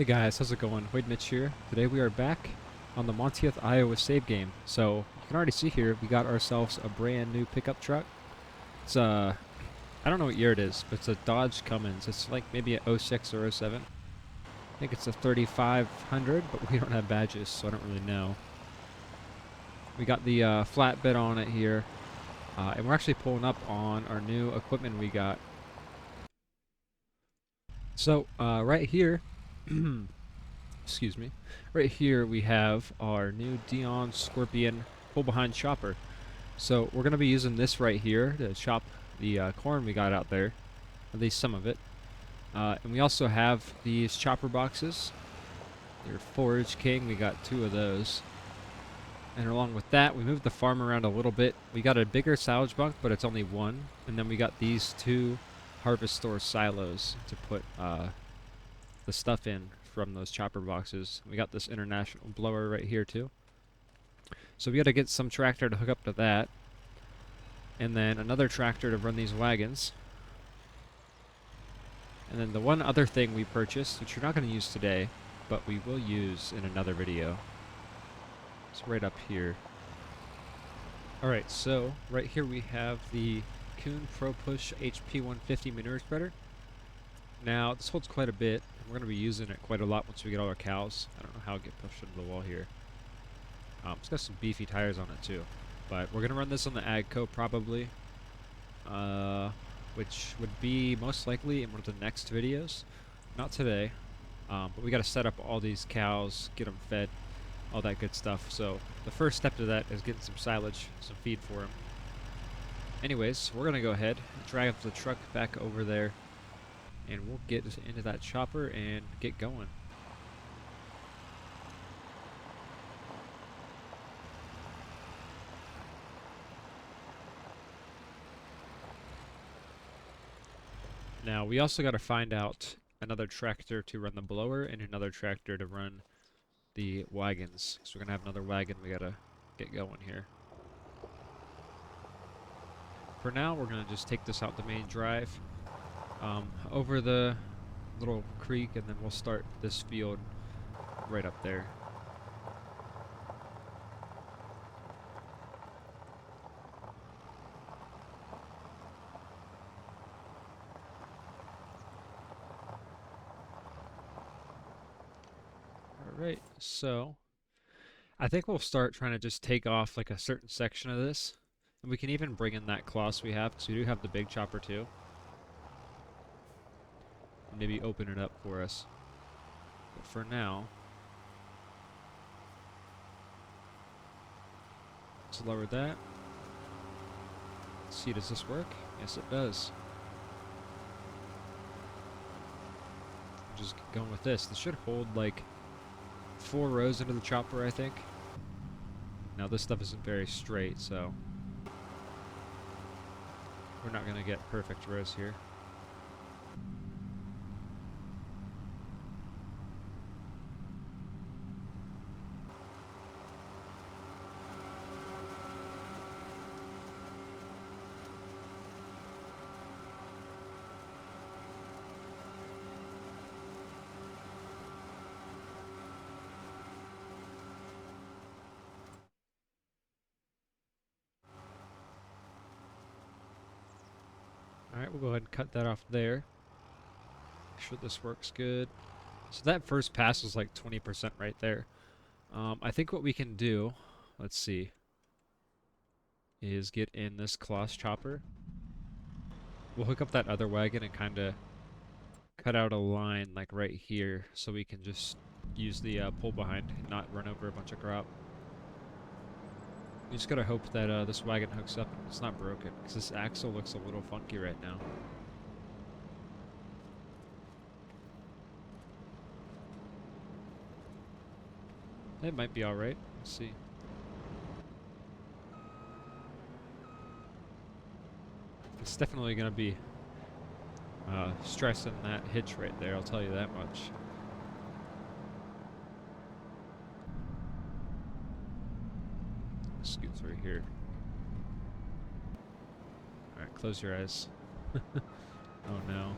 Hey guys, how's it going? Wade Mitch here. Today we are back on the Monteith, Iowa save game. So you can already see here we got ourselves a brand new pickup truck. It's I don't know what year it is, but it's a Dodge Cummins. It's like maybe a '06 or '07. I think it's a 3500, but we don't have badges, so I don't really know. We got the flatbed on it here, and we're actually pulling up on our new equipment we got. So right here. Excuse me. Right here we have our new Dion Scorpion pull behind chopper. So we're going to be using this right here to chop the corn we got out there, at least some of it. And we also have these chopper boxes. They're Forage King, we got 2 of those. And along with that, we moved the farm around a little bit. We got a bigger silage bunk, but it's only 1. And then we got these 2 harvest store silos to put the stuff in from those chopper boxes. We got this international blower right here too. So we got to get some tractor to hook up to that. And then another tractor to run these wagons. And then the one other thing we purchased, which we're not going to use today, but we will use in another video. It's right up here. Alright, so right here we have the Kuhn Pro Push HP 150 manure spreader. Now, this holds quite a bit, and we're going to be using it quite a lot once we get all our cows. I don't know how it get pushed into the wall here. It's got some beefy tires on it too. But we're going to run this on the AGCO probably, which would be most likely in one of the next videos. Not today, but we got to set up all these cows, get them fed, all that good stuff. So the first step to that is getting some silage, some feed for them. Anyways, we're going to go ahead and drag the truck back over there, and we'll get into that chopper and get going. Now, we also got to find out another tractor to run the blower and another tractor to run the wagons. So we're going to have another wagon we got to get going here. For now, we're going to just take this out the main drive. Over the little creek, and then we'll start this field right up there. Alright, so I think we'll start trying to just take off like a certain section of this. And we can even bring in that cloth we have, because we do have the big chopper too. Maybe open it up for us. But for now, let's lower that. Let's see, does this work? Yes, it does. I'm just going with this. This should hold like 4 rows into the chopper, I think. Now this stuff isn't very straight, so we're not going to get perfect rows here. Alright, we'll go ahead and cut that off there. Make sure this works good. So that first pass was like 20% right there. I think what we can do, let's see, is get in this cloth chopper. We'll hook up that other wagon and kind of cut out a line like right here so we can just use the pull behind and not run over a bunch of crop. We just gotta hope that this wagon hooks up and it's not broken, because this axle looks a little funky right now. It might be alright. Let's see. It's definitely gonna be stressing that hitch right there, I'll tell you that much. Scoot through here. Alright, close your eyes. Oh no.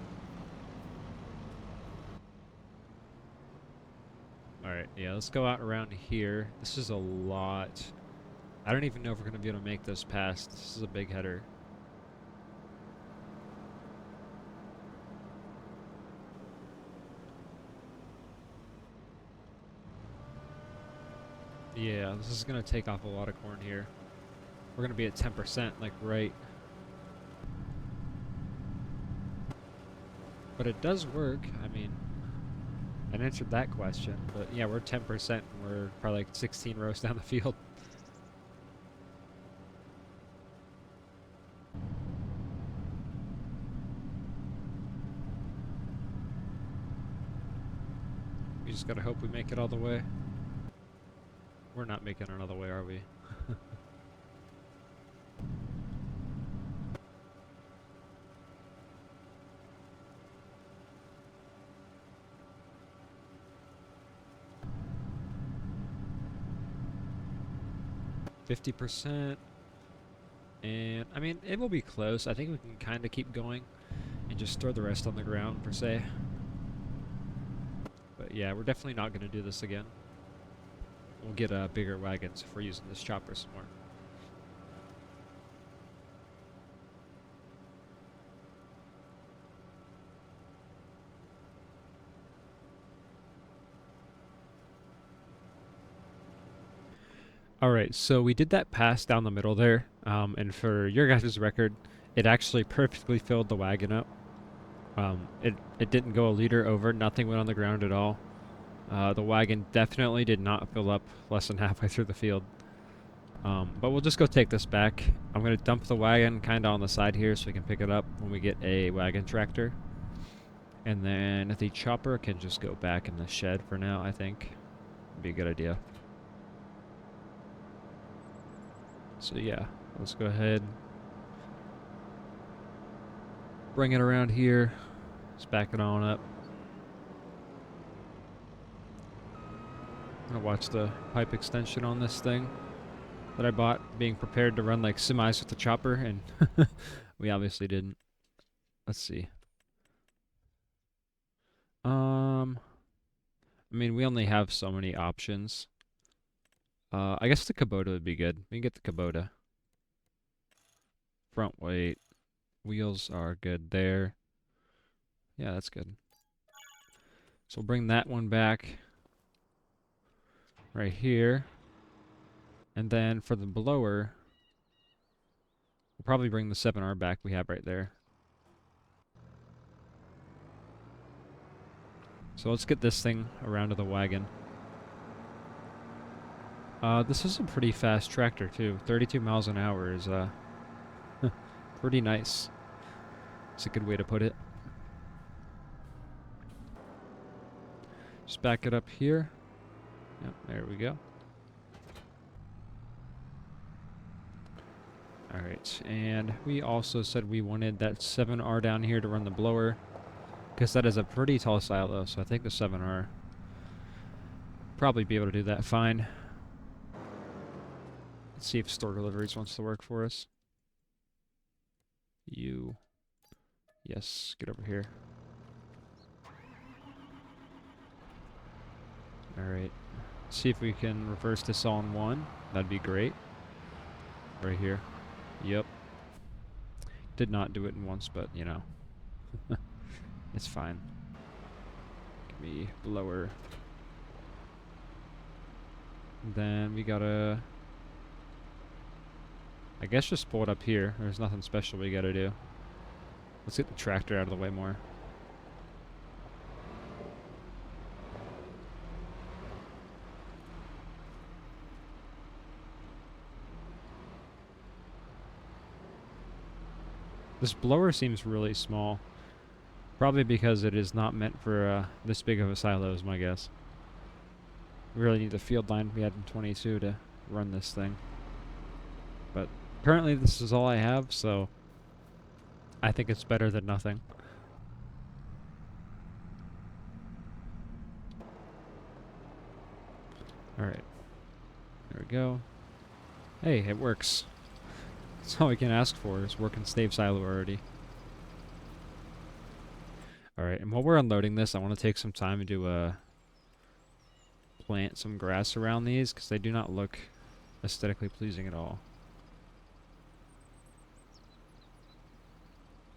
Alright, yeah, let's go out around here. This is a lot. I don't even know if we're going to be able to make this past. This is a big header. Yeah, this is going to take off a lot of corn here. We're going to be at 10%, like right. But it does work. I mean, I answered that question. But yeah, we're 10%. And we're probably like 16 rows down the field. We just got to hope we make it all the way. We're not making it all the way, are we? 50%. And, I mean, it will be close. I think we can kind of keep going and just throw the rest on the ground, per se. But yeah, we're definitely not going to do this again. We'll get bigger wagons if we're using this chopper some more. Alright, so we did that pass down the middle there, and for your guys' record, it actually perfectly filled the wagon up. It didn't go a liter over, nothing went on the ground at all. The wagon definitely did not fill up less than halfway through the field. But we'll just go take this back. I'm going to dump the wagon kind of on the side here so we can pick it up when we get a wagon tractor. And then the chopper can just go back in the shed for now, I think. Would be a good idea. So yeah, let's go ahead. Bring it around here. Let's back it on up. I'm gonna watch the pipe extension on this thing that I bought, being prepared to run like semis with the chopper, and we obviously didn't. Let's see. I mean, we only have so many options. I guess the Kubota would be good. We can get the Kubota. Front weight. Wheels are good there. Yeah, that's good. So we'll bring that one back right here. And then for the blower, we'll probably bring the 7R back we have right there. So let's get this thing around to the wagon. This is a pretty fast tractor too. 32 miles an hour is pretty nice. It's a good way to put it. Just back it up here. Yep, there we go. Alright, and we also said we wanted that 7R down here to run the blower, because that is a pretty tall silo, so I think the 7R probably be able to do that fine. Let's see if store deliveries wants to work for us. You. Yes, get over here. Alright. See if we can reverse this all in one. That'd be great. Right here. Yep. Did not do it in once, but, you know. It's fine. Give me blower. Then we gotta... I guess just pull it up here. There's nothing special we gotta do. Let's get the tractor out of the way more. This blower seems really small. Probably because it is not meant for this big of a silo is my guess. We really need the field line we had in 22 to run this thing. But currently this is all I have, so I think it's better than nothing. Alright. There we go. Hey, it works. That's all we can ask for, is working stave silo already. Alright, and while we're unloading this, I want to take some time and do a plant some grass around these because they do not look aesthetically pleasing at all.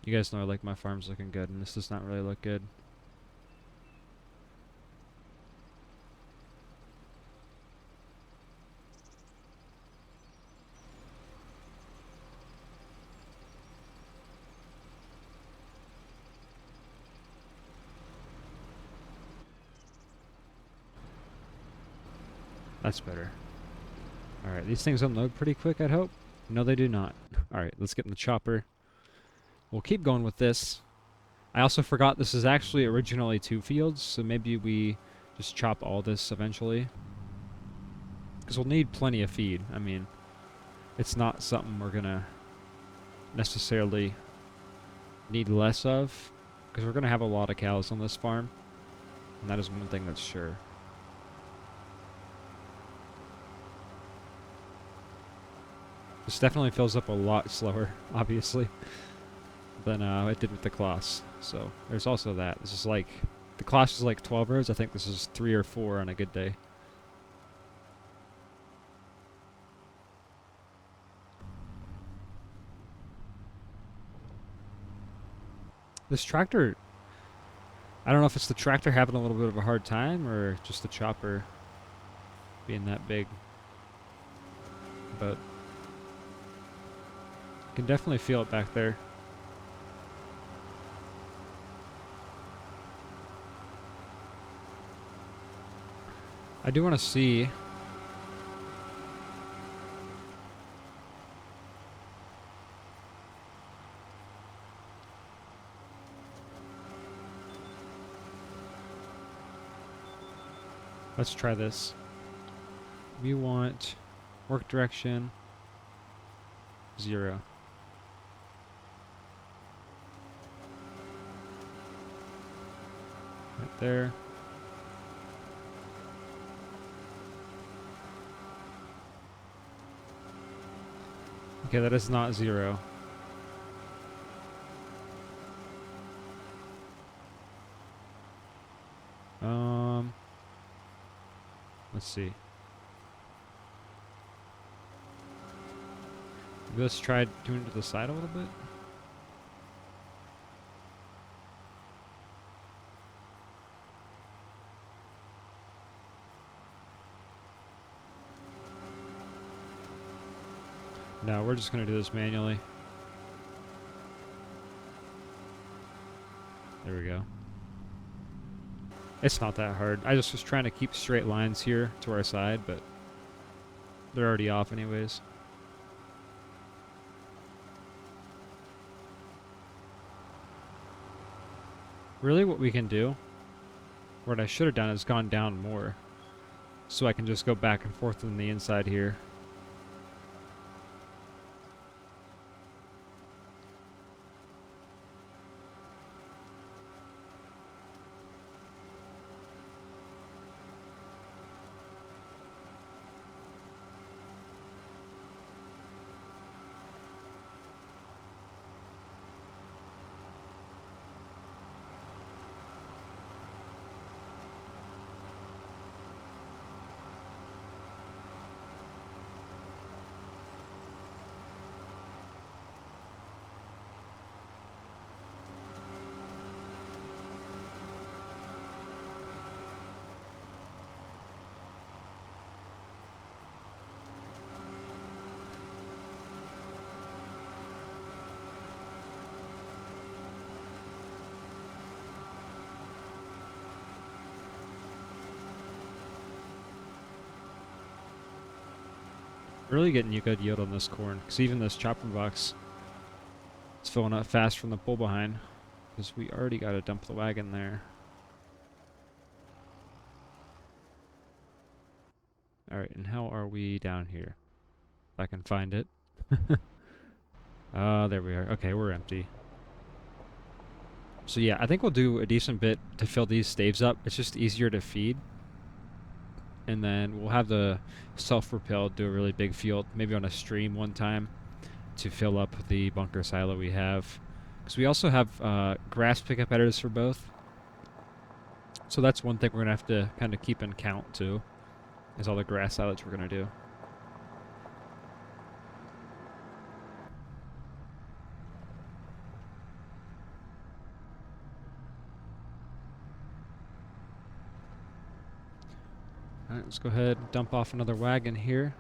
You guys know I like my farms looking good, and this does not really look good. That's better. Alright, these things unload pretty quick, I'd hope. No, they do not. Alright, let's get in the chopper. We'll keep going with this. I also forgot this is actually originally 2 fields, so maybe we just chop all this eventually. Because we'll need plenty of feed. I mean, it's not something we're gonna necessarily need less of, because we're gonna have a lot of cows on this farm, and that is one thing that's sure. This definitely fills up a lot slower, obviously, than it did with the Kloss. So there's also that. This is like, the Kloss is like 12 rows. I think this is 3 or 4 on a good day. This tractor, I don't know if it's the tractor having a little bit of a hard time or just the chopper being that big, but you can definitely feel it back there. I do want to see let's try this. We want work direction 0. Right there. Okay, that is not 0. Let's see. Maybe let's try doing it to the side a little bit. No, we're just gonna do this manually. There we go. It's not that hard. I just was trying to keep straight lines here to our side, but they're already off anyways. Really what we can do, what I should have done is gone down more, so I can just go back and forth on the inside here. Really getting you good yield on this corn, because even this chopper box is filling up fast from the pull behind, because we already got to dump the wagon there. Alright, and how are we down here? If I can find it. There we are. Okay, we're empty. So yeah, I think we'll do a decent bit to fill these staves up. It's just easier to feed. And then we'll have the self-propelled do a really big field, maybe on a stream one time, to fill up the bunker silo we have. Because we also have grass pickup headers for both. So that's one thing we're going to have to kind of keep in count too. is all the grass silage we're gonna do. Alright, let's go ahead and dump off another wagon here.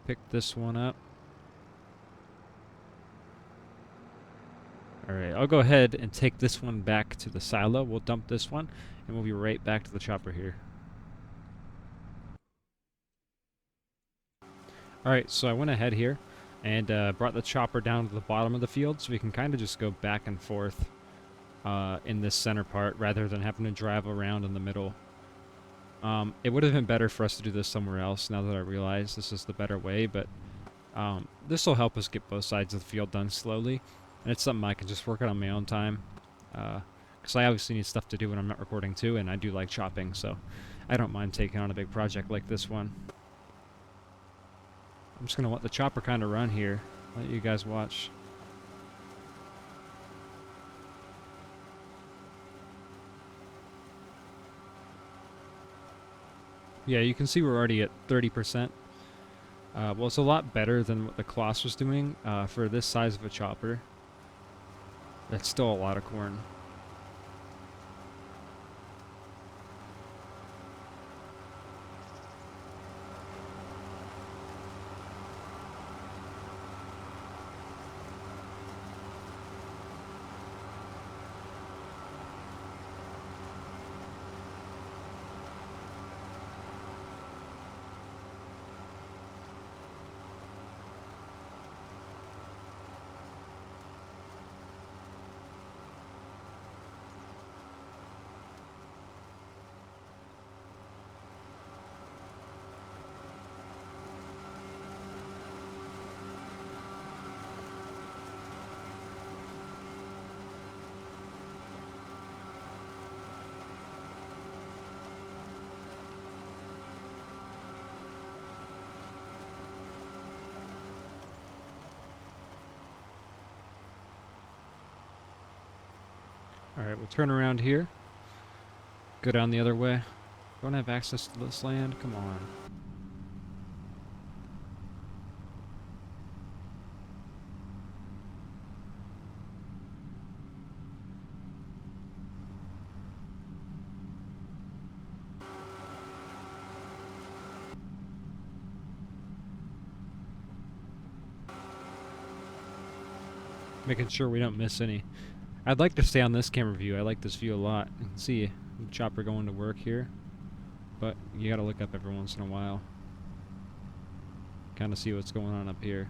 Pick this one up. Alright, I'll go ahead and take this one back to the silo. We'll dump this one, and we'll be right back to the chopper here. Alright, so I went ahead here and brought the chopper down to the bottom of the field so we can kind of just go back and forth in this center part rather than having to drive around in the middle. It would have been better for us to do this somewhere else now that I realize this is the better way, but this will help us get both sides of the field done slowly, and it's something I can just work on my own time, because I obviously need stuff to do when I'm not recording too, and I do like chopping, so I don't mind taking on a big project like this one. I'm just going to let the chopper kind of run here, let you guys watch. Yeah, you can see we're already at 30%. Well, it's a lot better than what the Kloss was doing for this size of a chopper. That's still a lot of corn. Alright, we'll turn around here. Go down the other way. Don't have access to this land? Come on. Making sure we don't miss any. I'd like to stay on this camera view. I like this view a lot. You can see the chopper going to work here. But you gotta look up every once in a while. Kind of see what's going on up here.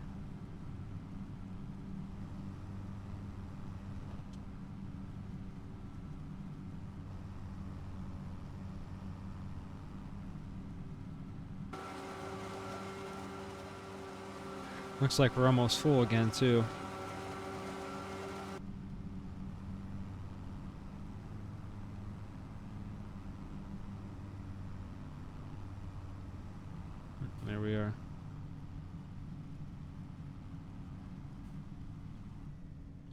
Looks like we're almost full again, too. There we are.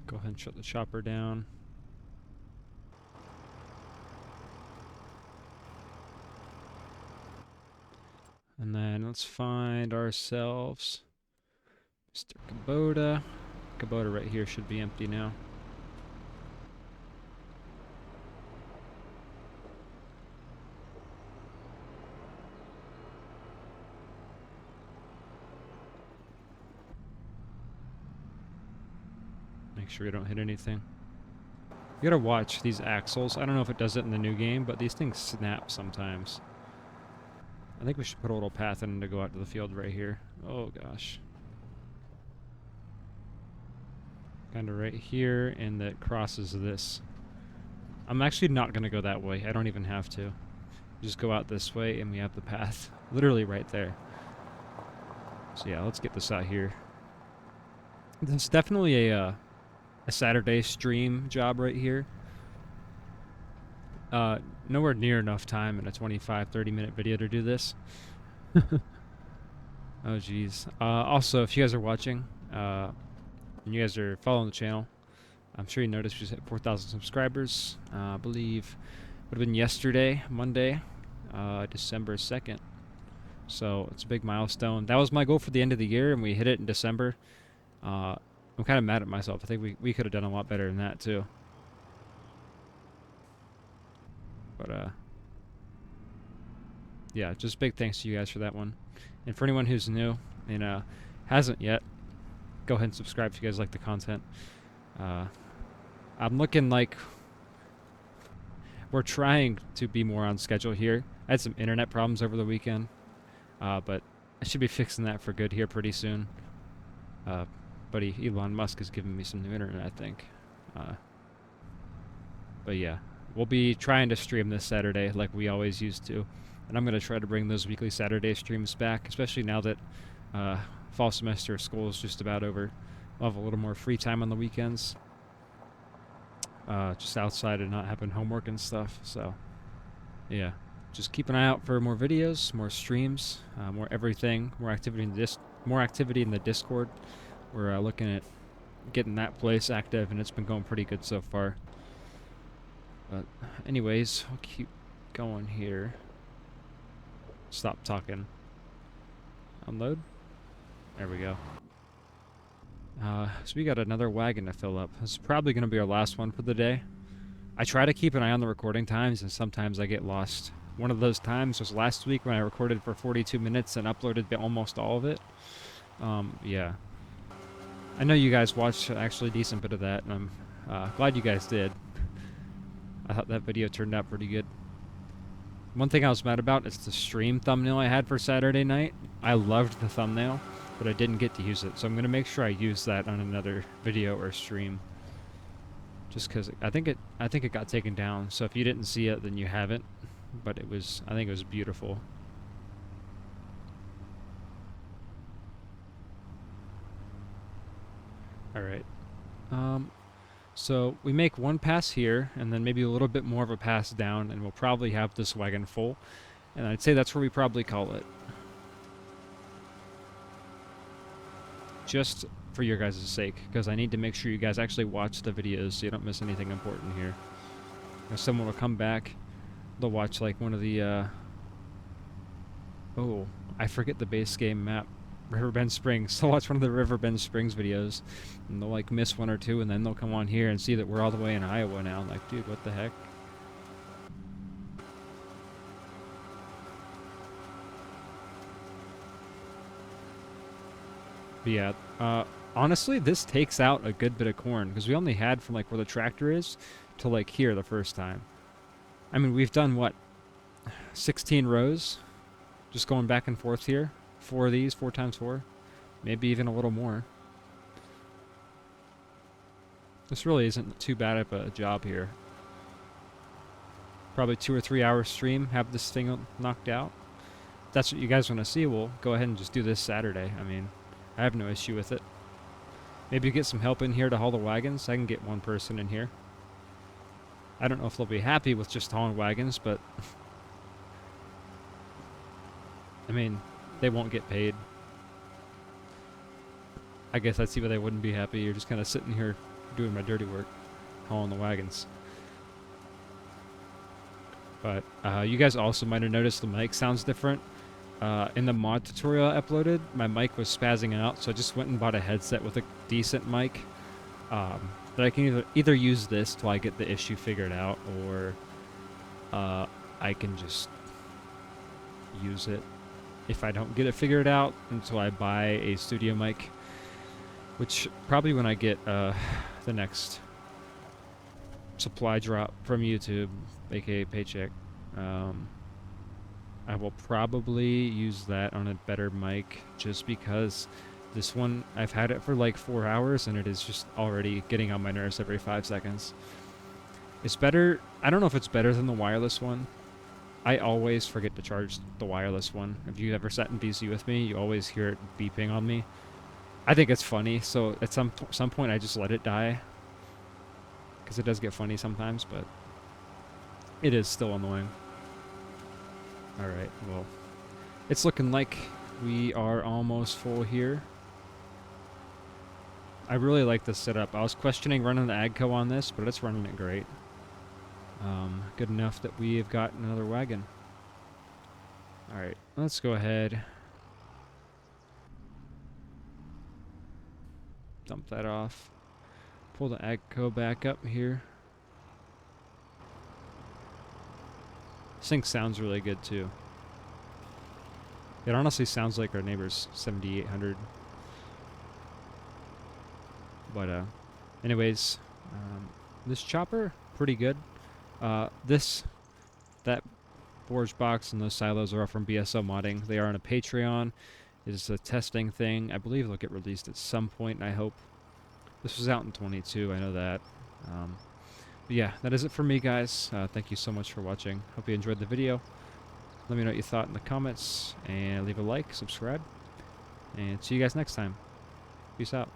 Go ahead and shut the chopper down. And then let's find ourselves Mr. Kubota. Kubota right here should be empty now. Make sure we don't hit anything. You gotta watch these axles. I don't know if it does it in the new game, but these things snap sometimes. I think we should put a little path in to go out to the field right here. Oh gosh. Kind of right here, and that crosses this. I'm actually not gonna go that way. I don't even have to. Just go out this way, and we have the path literally right there. So yeah, let's get this out here. This is definitely a Saturday stream job right here. Nowhere near enough time in a 25-30 minute video to do this. Oh jeez. Also, if you guys are watching, and you guys are following the channel, I'm sure you noticed we just hit 4,000 subscribers. I believe would have been yesterday, Monday, December 2nd. So it's a big milestone. That was my goal for the end of the year, and we hit it in December. I'm kind of mad at myself. I think we could have done a lot better than that too. But yeah, just big thanks to you guys for that one. And for anyone who's new and hasn't yet, go ahead and subscribe if you guys like the content. I'm looking like we're trying to be more on schedule here. I had some internet problems over the weekend, but I should be fixing that for good here pretty soon. Buddy Elon Musk is giving me some new internet, I think. But yeah, we'll be trying to stream this Saturday like we always used to. And I'm going to try to bring those weekly Saturday streams back, especially now that fall semester of school is just about over. I'll have a little more free time on the weekends. Just outside and not having homework and stuff. So, yeah. Just keep an eye out for more videos, more streams, more everything, more activity in the Discord. We're looking at getting that place active, and it's been going pretty good so far. But anyways, I'll keep going here. Stop talking. Unload. There we go. So we got another wagon to fill up. This is probably going to be our last one for the day. I try to keep an eye on the recording times, and sometimes I get lost. One of those times was last week when I recorded for 42 minutes and uploaded almost all of it. Yeah. I know you guys watched actually a decent bit of that, and I'm glad you guys did. I thought that video turned out pretty good. One thing I was mad about is the stream thumbnail I had for Saturday night. I loved the thumbnail, but I didn't get to use it, so I'm going to make sure I use that on another video or stream. Just because I think it got taken down, so if you didn't see it, then you haven't. But I think it was beautiful. Alright. So we make one pass here, and then maybe a little bit more of a pass down, and we'll probably have this wagon full. And I'd say that's where we probably call it. Just for your guys' sake, because I need to make sure you guys actually watch the videos so you don't miss anything important here. If someone will come back, they'll watch like one of the, oh, I forget the base game map. Riverbend Springs. They'll watch one of the Riverbend Springs videos, and they'll like miss one or two, and then they'll come on here and see that we're all the way in Iowa now. I'm like, dude, what the heck? But yeah, honestly, this takes out a good bit of corn, because we only had from like where the tractor is to like here the first time. I mean, we've done what, 16 rows, just going back and forth here. 4 of these, 4 times 4, maybe even a little more. This really isn't too bad of a job here. Probably 2 or 3 hour stream, have this thing knocked out. If that's what you guys want to see, we'll go ahead and just do this Saturday. I mean, I have no issue with it. Maybe get some help in here to haul the wagons. I can get one person in here. I don't know if they'll be happy with just hauling wagons, but I mean, they won't get paid. I guess I'd see why they wouldn't be happy. You're just kind of sitting here doing my dirty work, hauling the wagons. But you guys also might have noticed the mic sounds different. In the mod tutorial I uploaded, my mic was spazzing out, so I just went and bought a headset with a decent mic. But I can either use this till I get the issue figured out, or I can just use it if I don't get it figured out until I buy a studio mic, which probably when I get the next supply drop from YouTube, aka paycheck, I will probably use that on a better mic, just because this one, I've had it for like 4 hours and it is just already getting on my nerves every 5 seconds. It's better, I don't know if it's better than the wireless one. I always forget to charge the wireless one. If you ever sat in BC with me, you always hear it beeping on me. I think it's funny, so at some point I just let it die, because it does get funny sometimes, but it is still annoying. Alright, well, it's looking like we are almost full here. I really like this setup. I was questioning running the AGCO on this, but it's running it great. Good enough that we have got another wagon. Alright, let's go ahead. Dump that off. Pull the AGCO back up here. This thing sounds really good too. It honestly sounds like our neighbor's 7800. But anyways, this chopper, pretty good. That forge box and those silos are all from BSO modding. They are on a Patreon. It is a testing thing. I believe they'll get released at some point, and I hope. This was out in 22, I know that. But yeah, that is it for me, guys. Thank you so much for watching. Hope you enjoyed the video. Let me know what you thought in the comments, and leave a like, subscribe, and see you guys next time. Peace out.